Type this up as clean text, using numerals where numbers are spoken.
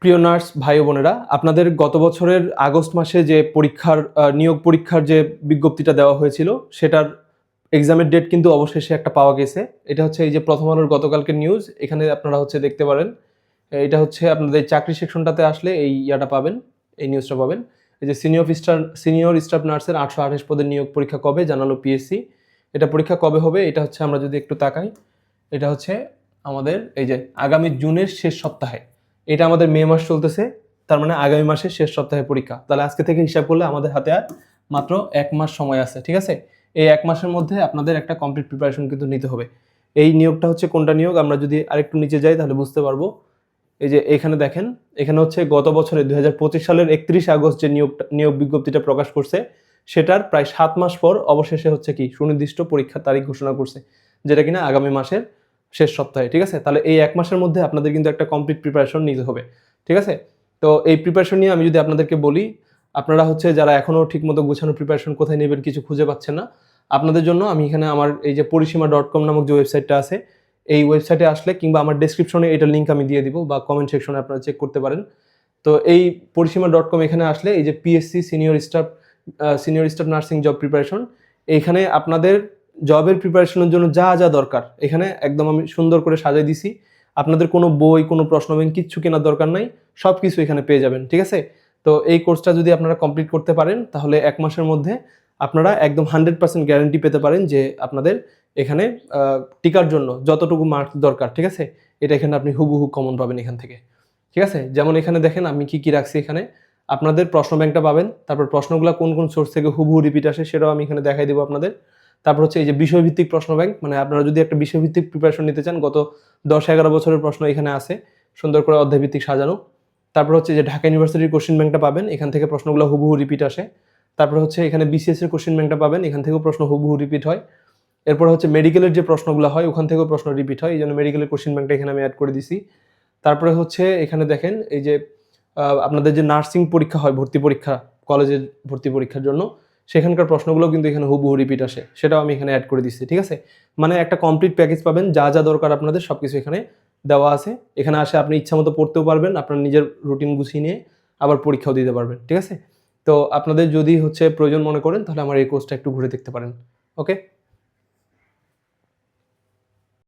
প্রিয় নার্স ভাই ও বোনেরা, আপনাদের গত বছরের আগস্ট মাসে যে পরীক্ষার নিয়োগ পরীক্ষার যে বিজ্ঞপ্তিটা দেওয়া হয়েছিল সেটার এক্সামের ডেট কিন্তু অবশেষে একটা পাওয়া গেছে। এটা হচ্ছে এই যে প্রথম আলোর গতকালকের নিউজ, এখানে আপনারা হচ্ছে দেখতে পারেন। এটা হচ্ছে আপনাদের চাকরি সেকশনটাতে আসলে এই ইয়াটা পাবেন, এই নিউজটা পাবেন। এই যে সিনিয়র স্টাফ নার্সের 828 পদের নিয়োগ পরীক্ষা কবে জানালো পিএসসি। এটা পরীক্ষা কবে হবে এটা হচ্ছে আমরা যদি একটু তাকাই, এটা হচ্ছে আমাদের এই যে আগামী জুনের শেষ সপ্তাহে। এটা আমাদের মে মাস চলতেছে, তার মানে আগামী মাসের শেষ সপ্তাহে পরীক্ষা। তাহলে আজকে থেকে হিসাব করলে আমাদের হাতে আর মাত্র 1 মাস সময় আছে, ঠিক আছে? এই 1 মাসের মধ্যে আপনাদের একটা কমপ্লিট প্রিপারেশন কিন্তু নিতে হবে। এই নিয়োগটা হচ্ছে কোনটা নিয়োগ, আমরা যদি আরেকটু নিচে যাই তাহলে বুঝতে পারবো। এই যে এখানে দেখেন, এখানে হচ্ছে গত বছরে 2025 সালের 31 আগস্ট যে নিয়োগ বিজ্ঞপ্তিটা প্রকাশ করছে, সেটার প্রায় 7 মাস পর অবশেষে হচ্ছে কি সুনির্দিষ্ট পরীক্ষার তারিখ ঘোষণা করছে, যেটা কিনা আগামী মাসের শেষ সপ্তাহে, ঠিক আছে? তাহলে এই 1 মাসের মধ্যে আপনাদের কিন্তু একটা কমপ্লিট প্রিপারেশন নিতে হবে, ঠিক আছে? তো এই প্রিপারেশন নিয়ে আমি যদি আপনাদেরকে বলি, আপনারা হচ্ছে যারা এখনও ঠিকমতো গোছানো প্রিপারেশন কোথায় নেবেন কিছু খুঁজে পাচ্ছেন না, আপনাদের জন্য আমি এখানে আমার এই যে পরিসীমা.com নামক যে ওয়েবসাইটটা আছে, এই ওয়েবসাইটে আসলে কিংবা আমার ডেসক্রিপশনে এটার লিঙ্ক আমি দিয়ে দিব বা কমেন্ট সেকশনে আপনারা চেক করতে পারেন। তো এই পরিসীমা.com এখানে আসলে এই যে PSC senior staff nursing job preparation, এইখানে আপনাদের জবের প্রিপারেশনের জন্য যা যা দরকার এখানে একদম আমি সুন্দর করে সাজিয়ে দিছি। আপনাদের কোনো বই, কোনো প্রশ্ন ব্যাংক কিচ্ছু কেনার দরকার নাই, সব কিছু এখানে পেয়ে যাবেন, ঠিক আছে? তো এই কোর্সটা যদি আপনারা কমপ্লিট করতে পারেন তাহলে 1 মাসের মধ্যে আপনারা একদম 100% গ্যারান্টি পেতে পারেন যে আপনাদের এখানে টিকার জন্য যতটুকু মার্ক দরকার, ঠিক আছে, এটা এখানে আপনি হুবহু কমন পাবেন এখান থেকে, ঠিক আছে? যেমন এখানে দেখেন আমি কি কি রাখছি। এখানে আপনাদের প্রশ্ন ব্যাংকটা পাবেন, তারপর প্রশ্নগুলো কোন কোন সোর্স থেকে হুবহু রিপিট আসে সেটাও আমি এখানে দেখাই দেবো আপনাদের। তারপর হচ্ছে এই যে বিষয়ভিত্তিক প্রশ্ন ব্যাংক, মানে আপনারা যদি একটা বিষয়ভিত্তিক প্রিপারেশন নিতে চান, গত 10-11 বছরের প্রশ্ন এখানে আছে সুন্দর করে অধ্যায়ভিত্তিক সাজানো। তারপর হচ্ছে যে ঢাকা ইউনিভার্সিটির কোশ্চেন ব্যাংকটা পাবেন, এখান থেকে প্রশ্নগুলো হুবহু রিপিট আসে। তারপর হচ্ছে এখানে বিসিএস এর কোশ্চেন ব্যাংকটা পাবেন, এখান থেকেও প্রশ্ন হুবহু রিপিট হয়। এরপর হচ্ছে মেডিকেলের যে প্রশ্নগুলো হয় ওখান থেকেও প্রশ্ন রিপিট হয়, এই জন্য মেডিকেলের কোশ্চেন ব্যাংকটা এখানে আমি অ্যাড করে দিছি। তারপরে হচ্ছে এখানে দেখেন এই যে আপনাদের যে নার্সিং পরীক্ষা হয়, ভর্তি পরীক্ষা, কলেজের ভর্তি পরীক্ষার জন্য, সেখানকার প্রশ্নগুলো কিন্তু এখানে হুবহু রিপিট আসে, সেটাও আমি এখানে অ্যাড করে দিচ্ছি, ঠিক আছে? মানে একটা কমপ্লিট প্যাকেজ পাবেন, যা যা দরকার আপনাদের সব কিছু এখানে দেওয়া আছে। এখানে আসে আপনি ইচ্ছা মতো পড়তেও পারবেন, আপনার নিজের রুটিন গুছিয়ে নিয়ে আবার পরীক্ষাও দিতে পারবেন, ঠিক আছে? তো আপনাদের যদি হচ্ছে প্রয়োজন মনে করেন তাহলে আমার এই কোর্সটা একটু ঘুরে দেখতে পারেন। ওকে।